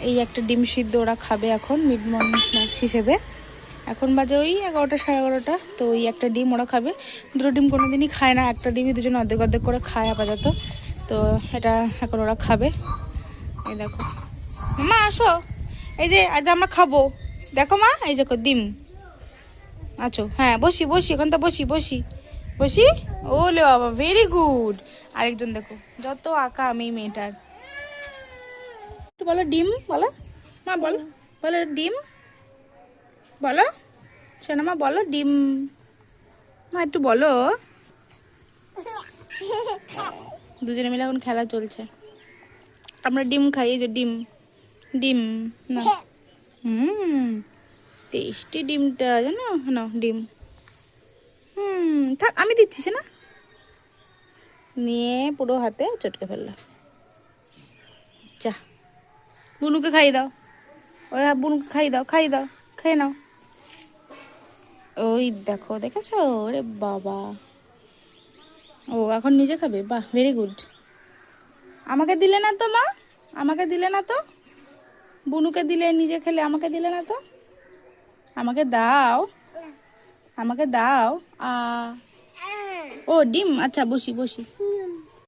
এই একটা ডিম সিদ্ধ ওরা খাবে এখন মিড মর্নিং স্ন্যাক্স হিসেবে। এখন বাজে ওই 11টা 11:30। তো ওই একটা ডিম ওরা খাবে। দুটো ডিম কোনোদিনই খায় না, একটা ডিমই দুজন অর্ধেক অর্ধেক করে খায় আপাতত। তো এটা এখন ওরা খাবে। এই দেখো মা আসো, এই যে আজ আমরা খাবো, দেখো মা এই দেখো ডিম। আছো হ্যাঁ, বসি বসি এখন তো বসি বসি বসি। ওলে বাবা ভেরি গুড। আরেকজন দেখো যত আঁকা আমি মেয়েটার। বলো ডিম বলো মা, বলো বলো ডিম বলো, শোনো মা বলো ডিম। মা একটু বলো। দুজনে মিলে এখন খেলা চলছে। আমরা ডিম খাই, এই যে ডিম ডিম না। টেস্টি ডিমটা জানো না, ডিম। থাক আমি দিচ্ছি না, নিয়ে পুরো হাতে চটকে ফেললো। যা বুনুকে খাইয়ে দাও, ওই বুনুকে খাইয়ে দাও, খাইয়ে দাও, খেয়ে নাও। ওই দেখো দেখেছো, ওরে বাবা, ও এখন নিজে খাবে, বাহ ভেরি গুড। আমাকে দিলে না তো মা, আমাকে দিলে না তো, বুনুকে দিলে নিজে খেলে, আমাকে দিলে না তো, আমাকে দাও, আমাকে দাও। ও ডিম, আচ্ছা বসি বসি